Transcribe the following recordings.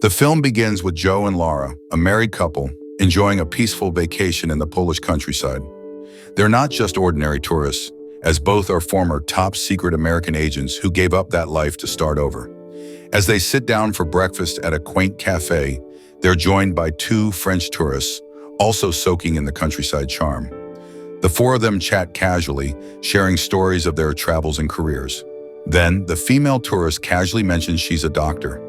The film begins with Joe and Lara, a married couple, enjoying a peaceful vacation in the Polish countryside. They're not just ordinary tourists, as both are former top-secret American agents who gave up that life to start over. As they sit down for breakfast at a quaint cafe, they're joined by two French tourists, also soaking in the countryside charm. The four of them chat casually, sharing stories of their travels and careers. Then, the female tourist casually mentions she's a doctor.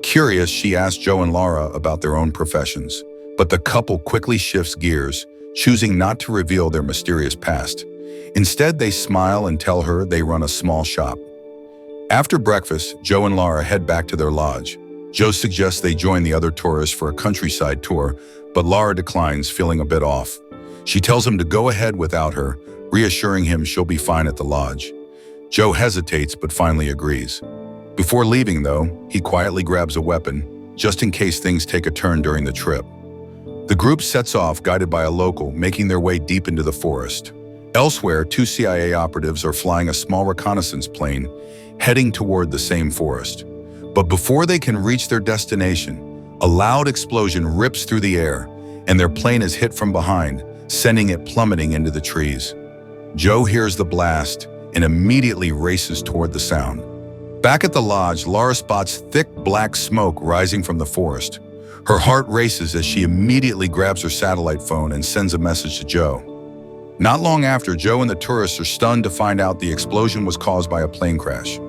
Curious, she asks Joe and Lara about their own professions, but the couple quickly shifts gears, choosing not to reveal their mysterious past. Instead, they smile and tell her they run a small shop. After breakfast, Joe and Lara head back to their lodge. Joe suggests they join the other tourists for a countryside tour, but Lara declines, feeling a bit off. She tells him to go ahead without her, reassuring him she'll be fine at the lodge. Joe hesitates but finally agrees. Before leaving, though, he quietly grabs a weapon, just in case things take a turn during the trip. The group sets off, guided by a local, making their way deep into the forest. Elsewhere, two CIA operatives are flying a small reconnaissance plane, heading toward the same forest. But before they can reach their destination, a loud explosion rips through the air, and their plane is hit from behind, sending it plummeting into the trees. Joe hears the blast and immediately races toward the sound. Back at the lodge, Lara spots thick black smoke rising from the forest. Her heart races as she immediately grabs her satellite phone and sends a message to Joe. Not long after, Joe and the tourists are stunned to find out the explosion was caused by a plane crash.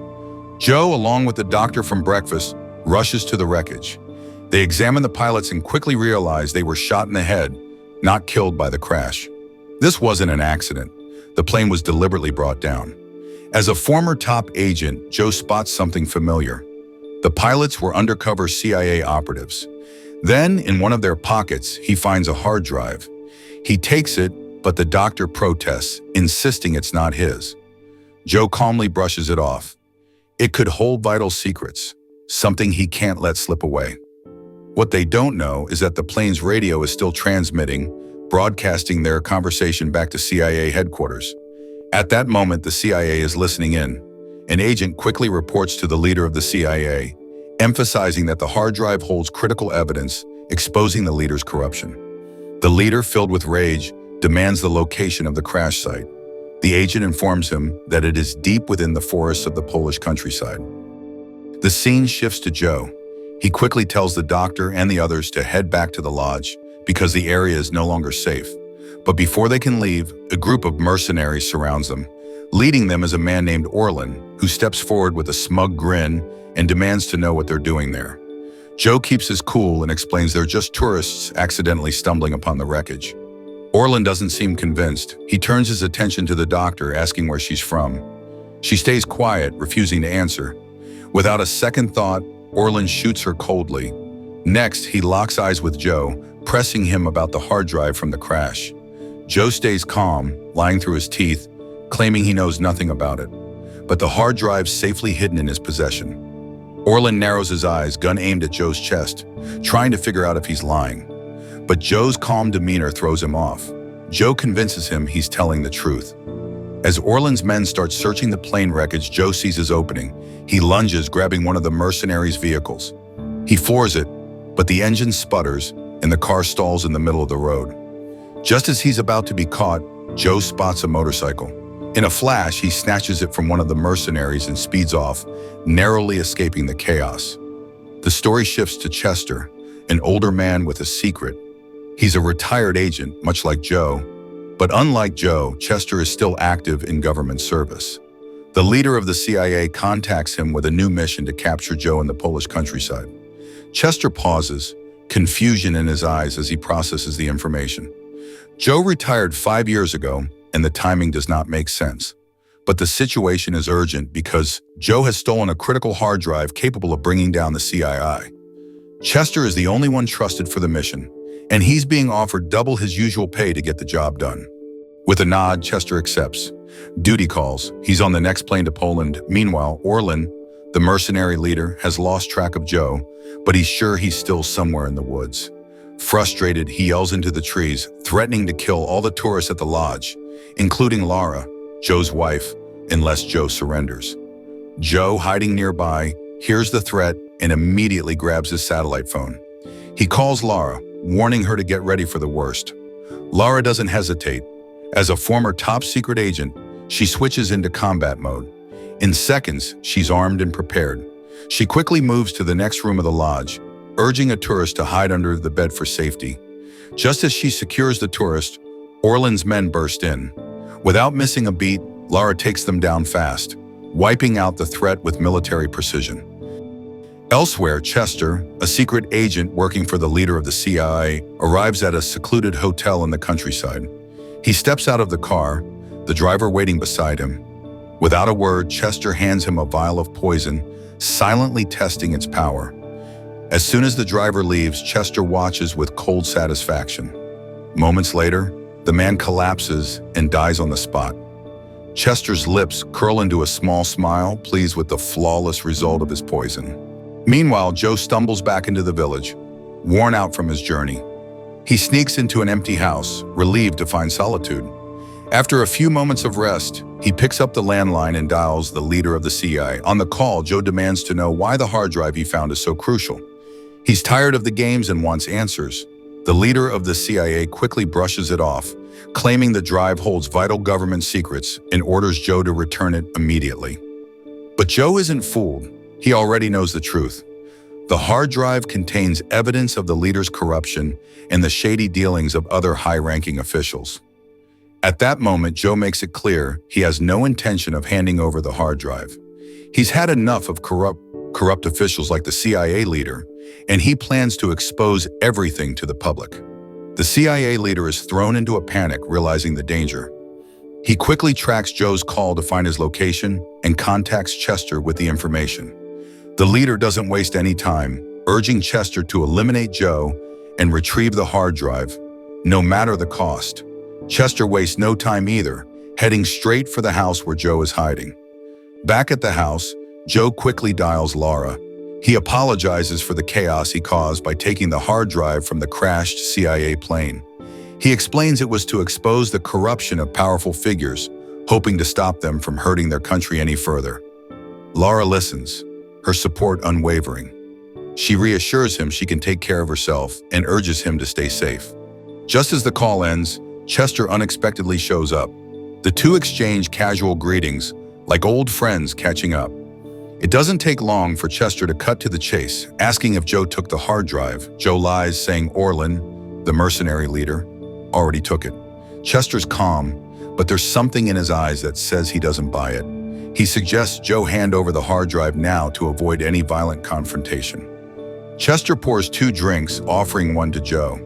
Joe, along with the doctor from breakfast, rushes to the wreckage. They examine the pilots and quickly realize they were shot in the head, not killed by the crash. This wasn't an accident. The plane was deliberately brought down. As a former top agent, Joe spots something familiar. The pilots were undercover CIA operatives. Then, in one of their pockets, he finds a hard drive. He takes it, but the doctor protests, insisting it's not his. Joe calmly brushes it off. It could hold vital secrets, something he can't let slip away. What they don't know is that the plane's radio is still transmitting, broadcasting their conversation back to CIA headquarters. At that moment, the CIA is listening in. An agent quickly reports to the leader of the CIA, emphasizing that the hard drive holds critical evidence, exposing the leader's corruption. The leader, filled with rage, demands the location of the crash site. The agent informs him that it is deep within the forests of the Polish countryside. The scene shifts to Joe. He quickly tells the doctor and the others to head back to the lodge because the area is no longer safe. But before they can leave, a group of mercenaries surrounds them. Leading them is a man named Orlin, who steps forward with a smug grin and demands to know what they're doing there. Joe keeps his cool and explains they're just tourists accidentally stumbling upon the wreckage. Orlin doesn't seem convinced. He turns his attention to the doctor, asking where she's from. She stays quiet, refusing to answer. Without a second thought, Orlin shoots her coldly. Next, he locks eyes with Joe, pressing him about the hard drive from the crash. Joe stays calm, lying through his teeth, claiming he knows nothing about it. But the hard drive's safely hidden in his possession. Orlin narrows his eyes, gun aimed at Joe's chest, trying to figure out if he's lying. But Joe's calm demeanor throws him off. Joe convinces him he's telling the truth. As Orlin's men start searching the plane wreckage, Joe sees his opening. He lunges, grabbing one of the mercenaries' vehicles. He floors it, but the engine sputters and the car stalls in the middle of the road. Just as he's about to be caught, Joe spots a motorcycle. In a flash, he snatches it from one of the mercenaries and speeds off, narrowly escaping the chaos. The story shifts to Chester, an older man with a secret. He's a retired agent, much like Joe. But unlike Joe, Chester is still active in government service. The leader of the CIA contacts him with a new mission to capture Joe in the Polish countryside. Chester pauses, confusion in his eyes as he processes the information. Joe retired 5 years ago, and the timing does not make sense. But the situation is urgent because Joe has stolen a critical hard drive capable of bringing down the CIA. Chester is the only one trusted for the mission, and he's being offered double his usual pay to get the job done. With a nod, Chester accepts. Duty calls. He's on the next plane to Poland. Meanwhile, Orlin, the mercenary leader, has lost track of Joe, but he's sure he's still somewhere in the woods. Frustrated, he yells into the trees, threatening to kill all the tourists at the lodge, including Lara, Joe's wife, unless Joe surrenders. Joe, hiding nearby, hears the threat and immediately grabs his satellite phone. He calls Lara, warning her to get ready for the worst. Lara doesn't hesitate. As a former top-secret agent, she switches into combat mode. In seconds, she's armed and prepared. She quickly moves to the next room of the lodge, urging a tourist to hide under the bed for safety. Just as she secures the tourist, Orlin's men burst in. Without missing a beat, Lara takes them down fast, wiping out the threat with military precision. Elsewhere, Chester, a secret agent working for the leader of the CIA, arrives at a secluded hotel in the countryside. He steps out of the car, the driver waiting beside him. Without a word, Chester hands him a vial of poison, silently testing its power. As soon as the driver leaves, Chester watches with cold satisfaction. Moments later, the man collapses and dies on the spot. Chester's lips curl into a small smile, pleased with the flawless result of his poison. Meanwhile, Joe stumbles back into the village, worn out from his journey. He sneaks into an empty house, relieved to find solitude. After a few moments of rest, he picks up the landline and dials the leader of the CIA. On the call, Joe demands to know why the hard drive he found is so crucial. He's tired of the games and wants answers. The leader of the CIA quickly brushes it off, claiming the drive holds vital government secrets and orders Joe to return it immediately. But Joe isn't fooled. He already knows the truth. The hard drive contains evidence of the leader's corruption and the shady dealings of other high-ranking officials. At that moment, Joe makes it clear he has no intention of handing over the hard drive. He's had enough of corrupt officials like the CIA leader, and he plans to expose everything to the public. The CIA leader is thrown into a panic, realizing the danger. He quickly tracks Joe's call to find his location and contacts Chester with the information. The leader doesn't waste any time, urging Chester to eliminate Joe and retrieve the hard drive, no matter the cost. Chester wastes no time either, heading straight for the house where Joe is hiding. Back at the house, Joe quickly dials Lara. He apologizes for the chaos he caused by taking the hard drive from the crashed CIA plane. He explains it was to expose the corruption of powerful figures, hoping to stop them from hurting their country any further. Lara listens, her support unwavering. She reassures him she can take care of herself and urges him to stay safe. Just as the call ends, Chester unexpectedly shows up. The two exchange casual greetings, like old friends catching up. It doesn't take long for Chester to cut to the chase, asking if Joe took the hard drive. Joe lies, saying Orlin, the mercenary leader, already took it. Chester's calm, but there's something in his eyes that says he doesn't buy it. He suggests Joe hand over the hard drive now to avoid any violent confrontation. Chester pours 2 drinks, offering one to Joe.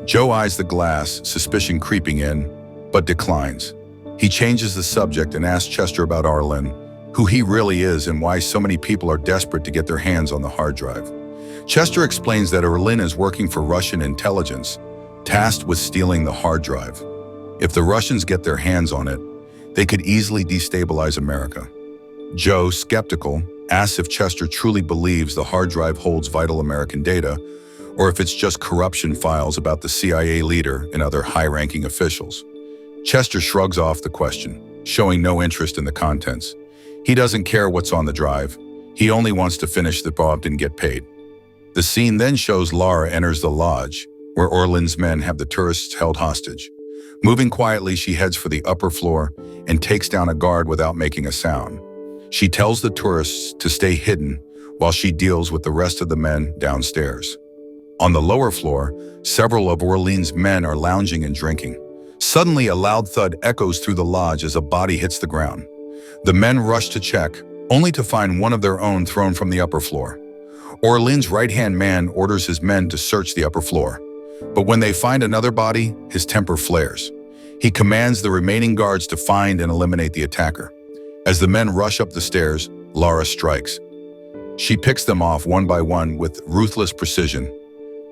Joe eyes the glass, suspicion creeping in, but declines. He changes the subject and asks Chester about Orlin, who he really is and why so many people are desperate to get their hands on the hard drive. Chester explains that Orlin is working for Russian intelligence, tasked with stealing the hard drive. If the Russians get their hands on it, they could easily destabilize America. Joe, skeptical, asks if Chester truly believes the hard drive holds vital American data, or if it's just corruption files about the CIA leader and other high-ranking officials. Chester shrugs off the question, showing no interest in the contents. He doesn't care what's on the drive. He only wants to finish the job and get paid. The scene then shows Lara enters the lodge, where Orlin's men have the tourists held hostage. Moving quietly, she heads for the upper floor and takes down a guard without making a sound. She tells the tourists to stay hidden while she deals with the rest of the men downstairs. On the lower floor, several of Orlin's men are lounging and drinking. Suddenly, a loud thud echoes through the lodge as a body hits the ground. The men rush to check, only to find one of their own thrown from the upper floor. Orlin's right-hand man orders his men to search the upper floor. But when they find another body, his temper flares. He commands the remaining guards to find and eliminate the attacker. As the men rush up the stairs, Lara strikes. She picks them off one by one with ruthless precision.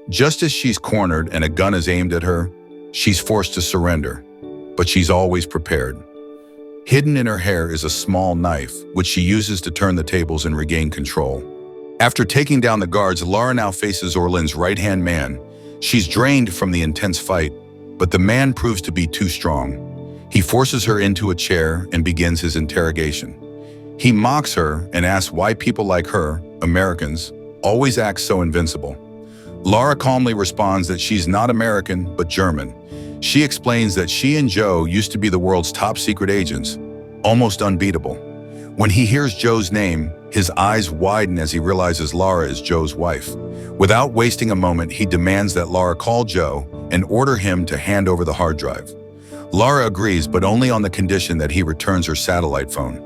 Just as she's cornered and a gun is aimed at her, she's forced to surrender, but she's always prepared. Hidden in her hair is a small knife, which she uses to turn the tables and regain control. After taking down the guards, Lara now faces Orlin's right-hand man. She's drained from the intense fight, but the man proves to be too strong. He forces her into a chair and begins his interrogation. He mocks her and asks why people like her, Americans, always acts so invincible. Lara calmly responds that she's not American, but German. She explains that she and Joe used to be the world's top secret agents, almost unbeatable. When he hears Joe's name, his eyes widen as he realizes Lara is Joe's wife. Without wasting a moment, he demands that Lara call Joe and order him to hand over the hard drive. Lara agrees, but only on the condition that he returns her satellite phone.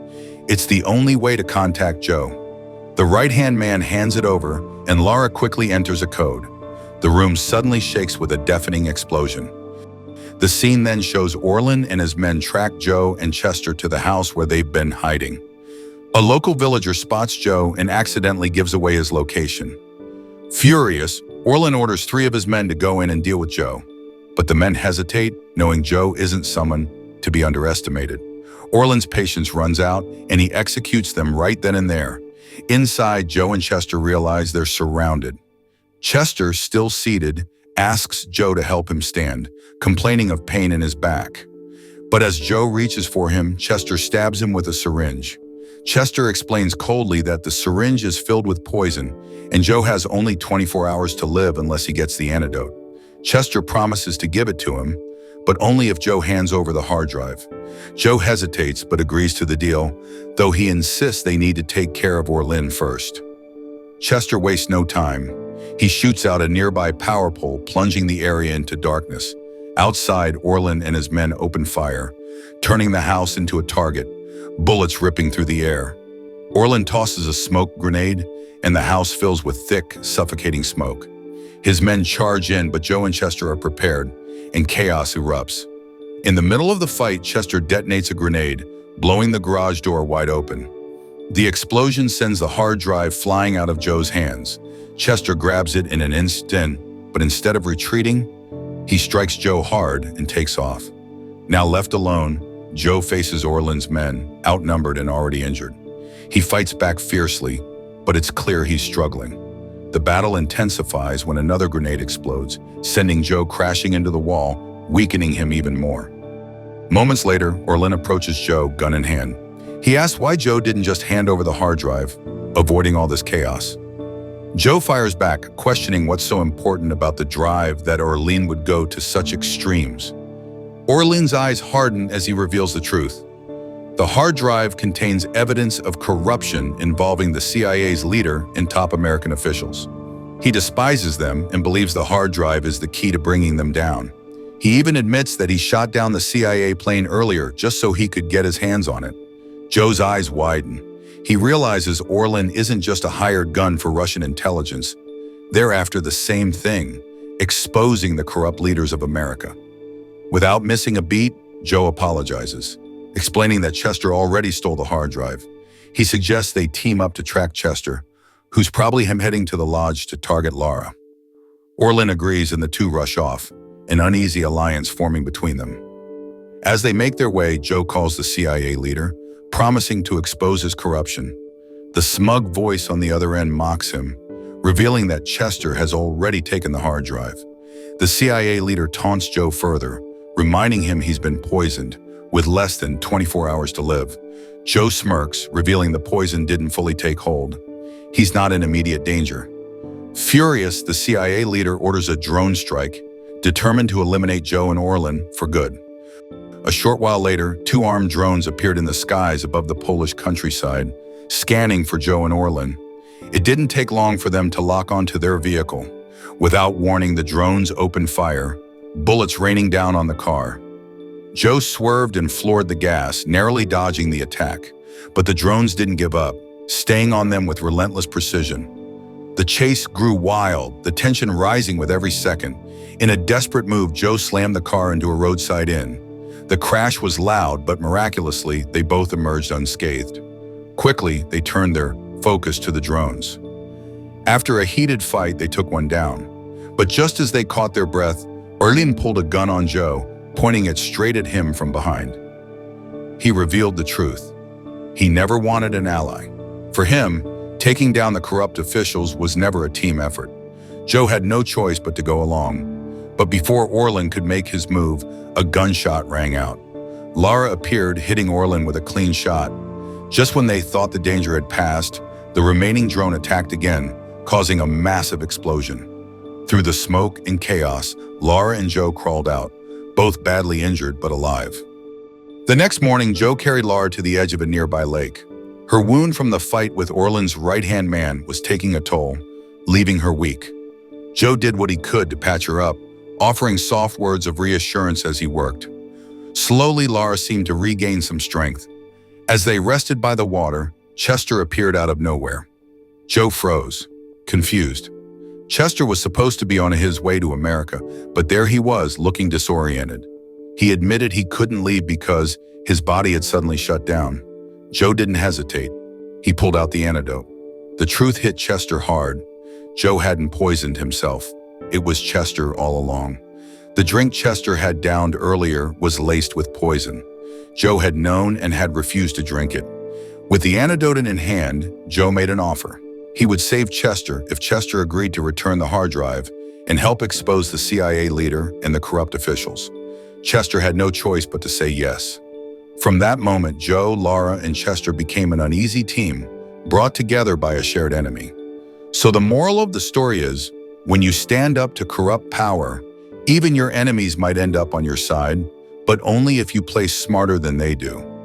It's the only way to contact Joe. The right-hand man hands it over, and Lara quickly enters a code. The room suddenly shakes with a deafening explosion. The scene then shows Orlin and his men track Joe and Chester to the house where they've been hiding. A local villager spots Joe and accidentally gives away his location. Furious, Orlin orders 3 of his men to go in and deal with Joe. But the men hesitate, knowing Joe isn't someone to be underestimated. Orlin's patience runs out, and he executes them right then and there. Inside, Joe and Chester realize they're surrounded. Chester, still seated, asks Joe to help him stand, complaining of pain in his back. But as Joe reaches for him, Chester stabs him with a syringe. Chester explains coldly that the syringe is filled with poison, and Joe has only 24 hours to live unless he gets the antidote. Chester promises to give it to him, but only if Joe hands over the hard drive. Joe hesitates but agrees to the deal, though he insists they need to take care of Orlin first. Chester wastes no time. He shoots out a nearby power pole, plunging the area into darkness. Outside, Orlin and his men open fire, turning the house into a target, bullets ripping through the air. Orlin tosses a smoke grenade, and the house fills with thick, suffocating smoke. His men charge in, but Joe and Chester are prepared, and chaos erupts. In the middle of the fight, Chester detonates a grenade, blowing the garage door wide open. The explosion sends the hard drive flying out of Joe's hands. Chester grabs it in an instant, but instead of retreating, he strikes Joe hard and takes off. Now left alone, Joe faces Orlin's men, outnumbered and already injured. He fights back fiercely, but it's clear he's struggling. The battle intensifies when another grenade explodes, sending Joe crashing into the wall, weakening him even more. Moments later, Orlin approaches Joe, gun in hand. He asks why Joe didn't just hand over the hard drive, avoiding all this chaos. Joe fires back, questioning what's so important about the drive that Orlin would go to such extremes. Orlin's eyes harden as he reveals the truth. The hard drive contains evidence of corruption involving the CIA's leader and top American officials. He despises them and believes the hard drive is the key to bringing them down. He even admits that he shot down the CIA plane earlier just so he could get his hands on it. Joe's eyes widen. He realizes Orlin isn't just a hired gun for Russian intelligence. They're after the same thing, exposing the corrupt leaders of America. Without missing a beat, Joe apologizes, explaining that Chester already stole the hard drive. He suggests they team up to track Chester, who's probably heading to the lodge to target Lara. Orlin agrees and the two rush off, an uneasy alliance forming between them. As they make their way, Joe calls the CIA leader, promising to expose his corruption. The smug voice on the other end mocks him, revealing that Chester has already taken the hard drive. The CIA leader taunts Joe further, reminding him he's been poisoned, with less than 24 hours to live. Joe smirks, revealing the poison didn't fully take hold. He's not in immediate danger. Furious, the CIA leader orders a drone strike, determined to eliminate Joe and Orlin for good. A short while later, 2 armed drones appeared in the skies above the Polish countryside, scanning for Joe and Orlin. It didn't take long for them to lock onto their vehicle. Without warning, the drones opened fire, bullets raining down on the car. Joe swerved and floored the gas, narrowly dodging the attack. But the drones didn't give up, staying on them with relentless precision. The chase grew wild, the tension rising with every second. In a desperate move, Joe slammed the car into a roadside inn. The crash was loud, but miraculously, they both emerged unscathed. Quickly, they turned their focus to the drones. After a heated fight, they took one down. But just as they caught their breath, Orlin pulled a gun on Joe, pointing it straight at him from behind. He revealed the truth. He never wanted an ally. For him, taking down the corrupt officials was never a team effort. Joe had no choice but to go along. But before Orlin could make his move, a gunshot rang out. Lara appeared, hitting Orlin with a clean shot. Just when they thought the danger had passed, the remaining drone attacked again, causing a massive explosion. Through the smoke and chaos, Lara and Joe crawled out, both badly injured but alive. The next morning, Joe carried Lara to the edge of a nearby lake. Her wound from the fight with Orland's right-hand man was taking a toll, leaving her weak. Joe did what he could to patch her up, offering soft words of reassurance as he worked. Slowly, Lara seemed to regain some strength. As they rested by the water, Chester appeared out of nowhere. Joe froze, confused. Chester was supposed to be on his way to America, but there he was, looking disoriented. He admitted he couldn't leave because his body had suddenly shut down. Joe didn't hesitate. He pulled out the antidote. The truth hit Chester hard. Joe hadn't poisoned himself. It was Chester all along. The drink Chester had downed earlier was laced with poison. Joe had known and had refused to drink it. With the antidote in hand, Joe made an offer. He would save Chester if Chester agreed to return the hard drive and help expose the CIA leader and the corrupt officials. Chester had no choice but to say yes. From that moment, Joe, Lara, and Chester became an uneasy team, brought together by a shared enemy. So the moral of the story is, when you stand up to corrupt power, even your enemies might end up on your side, but only if you play smarter than they do.